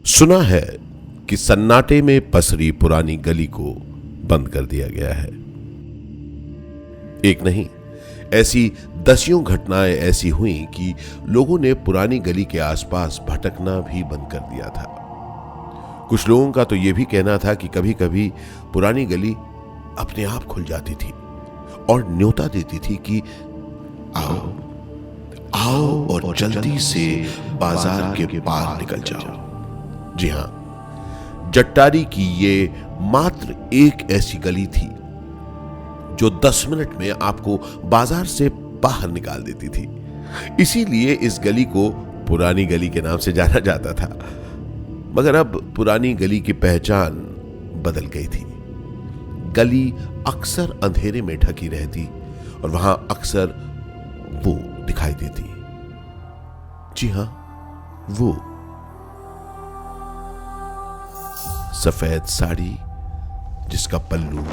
सुना है कि सन्नाटे में पसरी पुरानी गली को बंद कर दिया गया है। एक नहीं, ऐसी दसियों घटनाएं ऐसी हुई कि लोगों ने पुरानी गली के आसपास भटकना भी बंद कर दिया था। कुछ लोगों का तो यह भी कहना था कि कभी कभी पुरानी गली अपने आप खुल जाती थी और न्योता देती थी कि आओ आओ और जल्दी से बाजार के पार निकल जाओ। जी हां, जट्टारी की ये मात्र एक ऐसी गली थी जो 10 मिनट में आपको बाजार से बाहर निकाल देती थी। इसीलिए इस गली को पुरानी गली के नाम से जाना जाता था। मगर अब पुरानी गली की पहचान बदल गई थी। गली अक्सर अंधेरे में ढकी रहती और वहां अक्सर वो दिखाई देती। जी हां, वो सफेद साड़ी जिसका पल्लू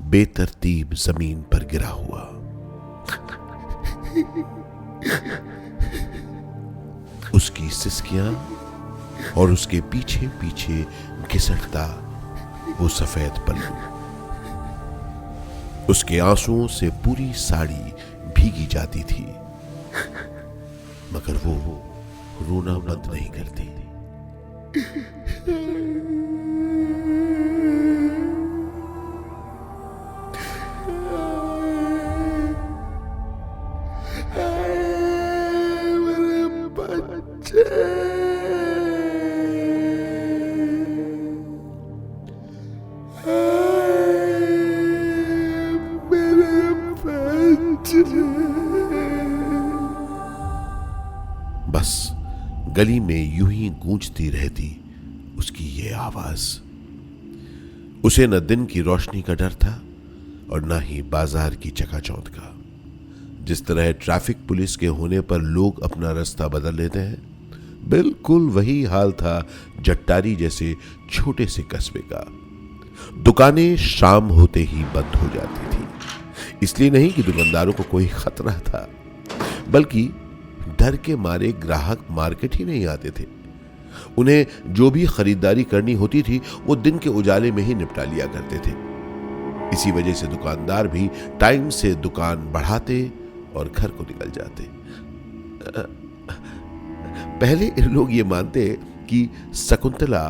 बेतरतीब जमीन पर गिरा हुआ, उसकी सिसकियां और उसके पीछे पीछे घिसटता वो सफेद पल्लू। उसके आंसुओं से पूरी साड़ी भीगी जाती थी, मगर वो रोना बंद नहीं करती। बस गली में यूं ही गूंजती रहती उसकी ये आवाज। उसे न दिन की रोशनी का डर था और न ही बाजार की चकाचौंध का। जिस तरह ट्रैफिक पुलिस के होने पर लोग अपना रास्ता बदल लेते हैं, बिल्कुल वही हाल था जट्टारी जैसे छोटे से कस्बे का। दुकानें शाम होते ही बंद हो जाती थी। इसलिए नहीं कि दुकानदारों को कोई खतरा था, बल्कि डर के मारे ग्राहक मार्केट ही नहीं आते थे। उन्हें जो भी खरीदारी करनी होती थी वो दिन के उजाले में ही निपटा लिया करते थे। इसी वजह से दुकानदार भी टाइम से दुकान बढ़ाते और घर को निकल जाते। पहले लोग ये मानते कि शकुंतला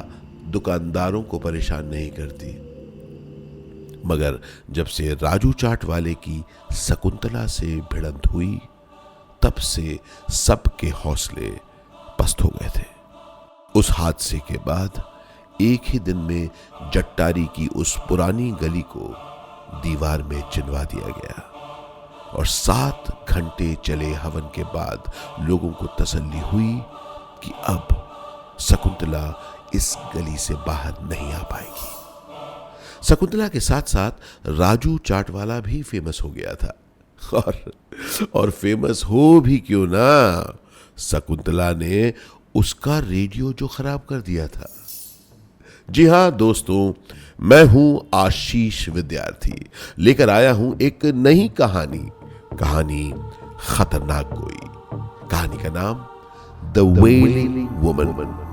दुकानदारों को परेशान नहीं करती, मगर जब से राजू चाट वाले की शकुंतला से भिड़ंत हुई, तब से सबके हौसले पस्त हो गए थे। उस हादसे के बाद एक ही दिन में जट्टारी की उस पुरानी गली को दीवार में चिनवा दिया गया और 7 घंटे चले हवन के बाद लोगों को तसल्ली हुई कि अब शकुंतला इस गली से बाहर नहीं आ पाएगी। शकुंतला के साथ साथ राजू चाट वाला भी फेमस हो गया था। और फेमस हो भी क्यों ना, शकुंतला ने उसका रेडियो जो खराब कर दिया था। जी हां दोस्तों, मैं हूं आशीष विद्यार्थी, लेकर आया हूं एक नई कहानी खतरनाक कोई। कहानी का नाम द वेलिंग वुमन।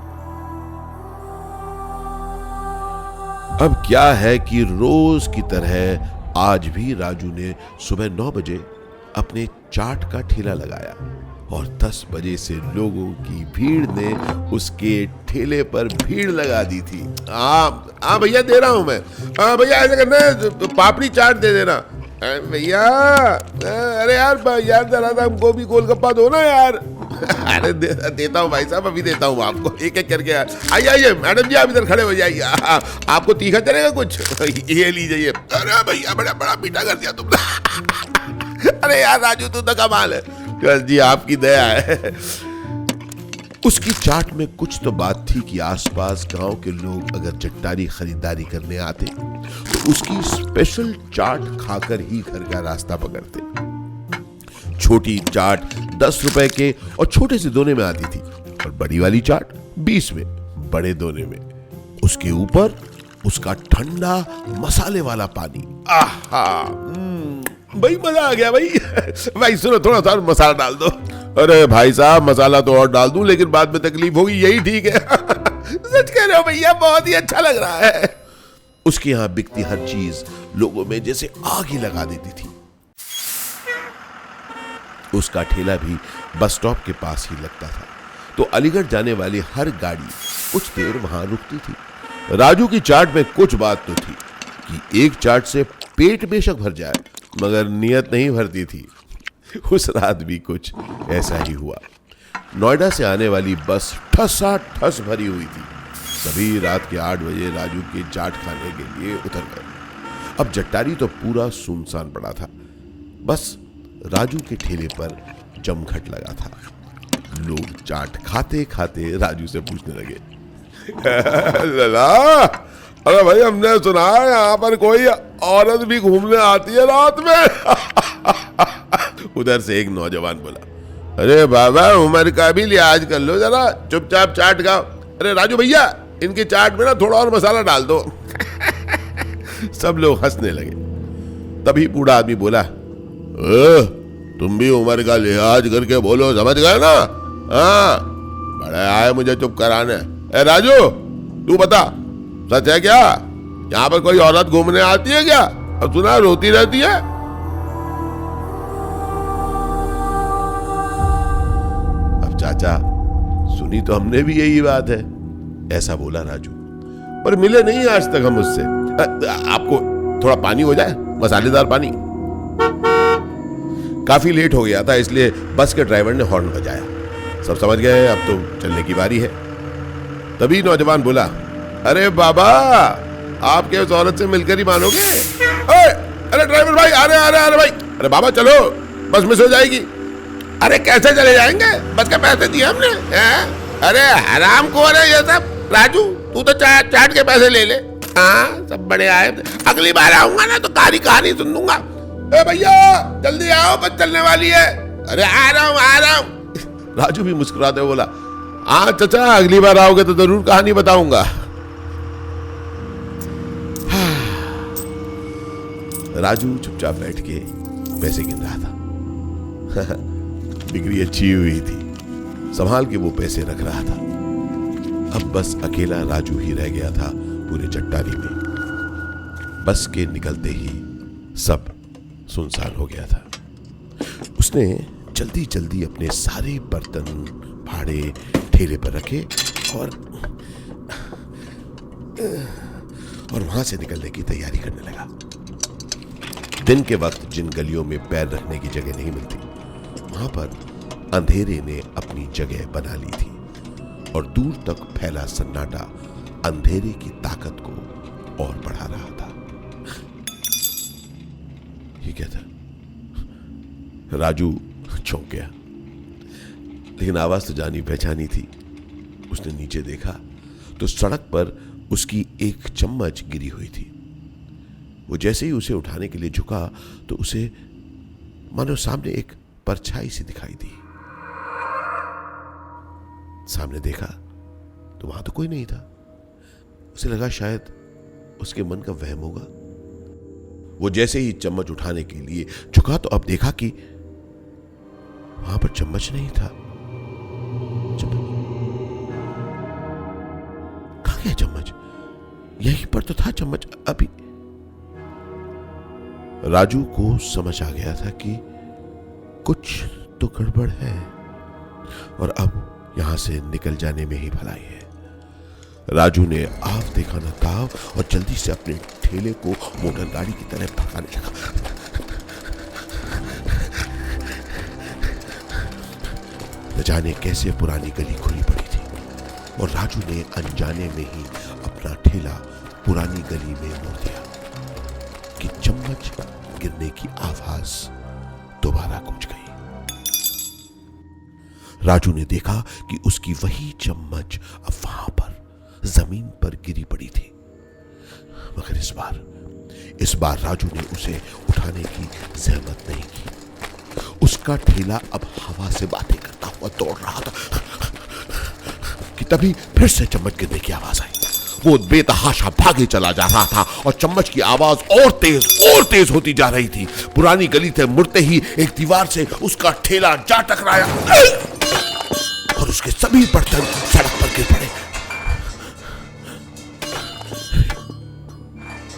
अब क्या है कि रोज की तरह आज भी राजू ने सुबह 9 बजे अपने चाट का ठेला लगाया और 10 बजे से लोगों की भीड़ ने उसके ठेले पर भीड़ लगा दी थी। हाँ भैया, दे रहा हूं मैं। भैया ऐसा करना है, पापड़ी चाट दे देना। भैया, अरे यार जरा सा हमको भी गोलगप्पा दो ना यार। अरे देता हूँ भाई साहब, अभी देता हूँ आपको, एक एक करके। आइए मैडम जी, आप इधर खड़े हो जाइए। आपको तीखा चलेगा कुछ? ये लीजिए। अरे भैया, बड़ा मीठा कर दिया तुमने। अरे यार राजू, तू तो कमाल है। बस जी, आपकी दया है। उसकी चाट में कुछ तो बात थी कि आसपास गांव के लोग अगर जट्टारी खरीदारी करने आते तो उसकी स्पेशल चाट खाकर ही घर का रास्ता पकड़ते। छोटी चाट 10 रुपए के और छोटे से दोने में आती थी और बड़ी वाली चाट 20 में, बड़े दोने में। उसके ऊपर उसका ठंडा मसाले वाला पानी। आहा, भाई मजा आ गया भाई। भाई सुनो, थोड़ा सा मसाला डाल दो। अरे भाई साहब, मसाला तो और डाल दूं, लेकिन बाद में तकलीफ होगी, यही ठीक है। सच कह रहे हो भैया, बहुत ही अच्छा लग रहा है। उसके यहां बिकती हर चीज लोगों में जैसे आग ही लगा देती थी। उसका ठेला भी बस स्टॉप के पास ही लगता था, तो अलीगढ़ जाने वाली हर गाड़ी कुछ देर वहां रुकती थी। राजू की चाट में कुछ बात तो थी कि एक चाट से पेट बेशक भर जाए, मगर नियत नहीं भरती थी। उस रात भी कुछ ऐसा ही हुआ। नोएडा से आने वाली बस ठसाठस भरी हुई थी। सभी रात के 8 बजे राजू के चाट खाने के लिए उतर गए। अब जट्टारी तो पूरा सुनसान पड़ा था, बस राजू के ठेले पर जमघट लगा था। लोग चाट खाते खाते राजू से पूछने लगे, लला, अरे भाई हमने सुना है यहाँ पर कोई औरत भी घूमने आती है रात में। उधर से एक नौजवान बोला, अरे बाबा उम्र का भी लिहाज कर लो जरा, चुपचाप चाट खाओ। अरे राजू भैया, इनकी चाट में ना थोड़ा और मसाला डाल दो। सब लोग हंसने लगे। तभी बूढ़ा आदमी बोला, तुम भी उम्र का लिहाज करके बोलो, समझ गए ना? हाँ, बड़े आए मुझे चुप कराने। ए राजू, तू बता, सच है क्या? यहाँ पर कोई औरत घूमने आती है क्या? अब सुना रोती रहती है। अब चाचा, सुनी तो हमने भी यही बात है, ऐसा बोला राजू, पर मिले नहीं आज तक हम उससे। आपको थोड़ा पानी हो जाए, मसालेदार पानी। काफी लेट हो गया था, इसलिए बस के ड्राइवर ने हॉर्न बजाया। सब समझ गए अब तो चलने की बारी है। तभी नौजवान बोला, अरे बाबा, आपके उस औरत से मिलकर ही मानोगे। अरे ड्राइवर भाई, अरे भाई, अरे बाबा चलो, बस मिस हो जाएगी। अरे कैसे चले जाएंगे, बस के पैसे दिए हमने। अरे हराम खोर है ये सब। राजू, तू तो चाट के पैसे ले ले। हाँ, सब बड़े आए, अगली बार आऊंगा ना तो तारी कहानी सुन दूंगा। ए भैया, जल्दी आओ, बस चलने वाली है। अरे आ रहा हूं। राजू भी मुस्कुराते बोला, हाँ चाचा, अगली बार आओगे तो जरूर कहानी बताऊंगा। राजू चुपचाप बैठ के पैसे गिन रहा था। बिक्री अच्छी हुई थी, संभाल के वो पैसे रख रहा था। अब बस अकेला राजू ही रह गया था पूरे जट्टारी में। बस के निकलते ही सब सुनसान हो गया था। उसने जल्दी जल्दी अपने सारे बर्तन फाड़े, ठेले पर रखे और वहां से निकलने की तैयारी करने लगा। दिन के वक्त जिन गलियों में पैर रखने की जगह नहीं मिलती, वहां पर अंधेरे ने अपनी जगह बना ली थी और दूर तक फैला सन्नाटा अंधेरे की ताकत को और बढ़ा रहा था। ये क्या था? राजू चौंक गया, लेकिन आवाज तो जानी पहचानी थी। उसने नीचे देखा तो सड़क पर उसकी एक चम्मच गिरी हुई थी। वो जैसे ही उसे उठाने के लिए झुका तो उसे मानो सामने एक परछाई सी दिखाई दी। सामने देखा तो वहां तो कोई नहीं था। उसे लगा शायद उसके मन का वहम होगा। वो जैसे ही चम्मच उठाने के लिए झुका तो अब देखा कि वहां पर चम्मच नहीं था। कहां गया चम्मच? यहीं पर तो था चम्मच अभी। राजू को समझ आ गया था कि कुछ तो गड़बड़ है और अब यहां से निकल जाने में ही भलाई है। राजू ने आव देखा न ताव और जल्दी से अपने ठेले को मोटर गाड़ी की तरह भगाने लगा। न जाने कैसे पुरानी गली खुली पड़ी थी और राजू ने अनजाने में ही अपना ठेला पुरानी गली में मोड़ दिया कि चम्मच गिरने की आवाज दोबारा गूंज गई। राजू ने देखा कि उसकी वही चम्मच अब वहां पर जमीन पर गिरी पड़ी थी, मगर इस बार राजू ने उसे उठाने की जहमत नहीं की। उसका ठेला अब हवा से बातें करता हुआ दौड़ रहा था कि तभी फिर से चम्मच गिरने की आवाज आई। वो बेतहाशा भागे चला जा रहा था और चम्मच की आवाज और तेज होती जा रही थी। पुरानी गली से मुड़ते ही एक दीवार से उसका ठेला जा टकराया और उसके सभी बर्तन सड़क पर गिर पड़े।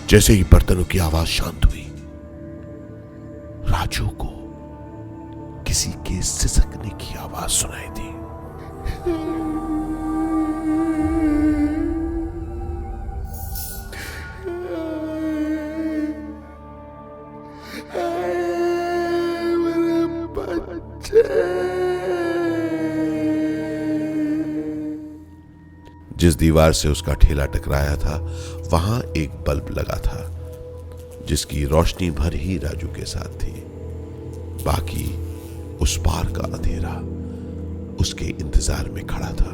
जैसे ही बर्तनों की आवाज शांत हुई, राजू को किसी के सिसकने की आवाज सुनाई दी। जिस दीवार से उसका ठेला टकराया था वहां एक बल्ब लगा था, जिसकी रोशनी भर ही राजू के साथ थी। बाकी उस पार का अंधेरा उसके इंतजार में खड़ा था।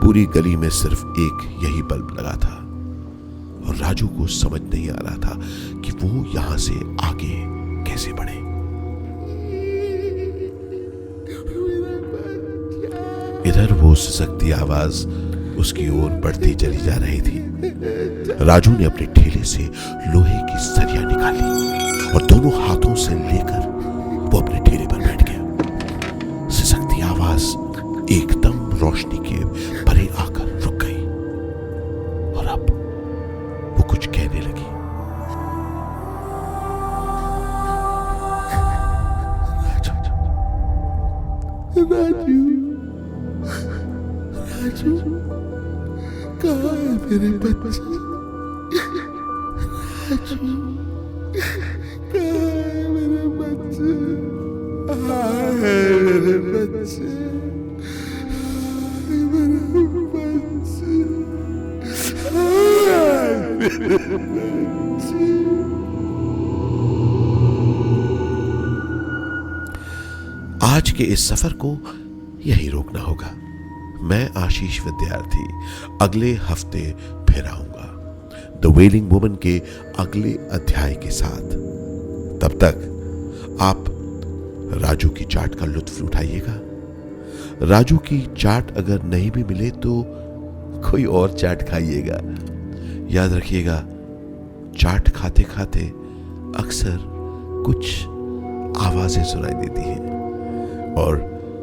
पूरी गली में सिर्फ एक यही बल्ब लगा था और राजू को समझ नहीं आ रहा था कि वो यहां से आगे कैसे बढ़े। इधर वो सिसकती आवाज उसकी ओर बढ़ती चली जा रही थी। राजू ने अपने ठेले से लोहे की सरिया निकाली और दोनों हाथों से लेकर वो अपने ठेले पर बैठ गया। सिसकती आवाज एकदम रोशनी के परे आकर रुक गई और अब वो कुछ कहने लगी। राजू, राजू, कहाँ है मेरे बच्चे? राजू, कहाँ है मेरे बच्चे? कहाँ है मेरे बच्चे? मेरे बच्चे, मेरे बच्चे। आज के इस सफर को यही रोकना होगा। मैं आशीष विद्यार्थी अगले हफ्ते फिर आऊंगा द वेलिंग वुमन के अगले अध्याय के साथ। तब तक आप राजू की चाट का लुत्फ उठाइएगा। राजू की चाट अगर नहीं भी मिले तो कोई और चाट खाइएगा। याद रखिएगा, चाट खाते खाते अक्सर कुछ आवाजें सुनाई देती हैं। और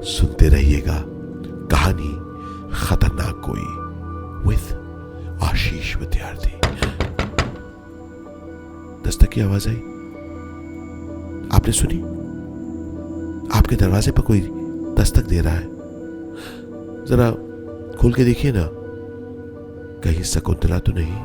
सुनते रहिएगा कहानी खतरनाक कोई विद आशीष विद्यार्थी। दस्तक की आवाज आई, आपने सुनी? आपके दरवाजे पर कोई दस्तक दे रहा है। जरा खोल के देखिए ना, कहीं शकुंतला तो नहीं?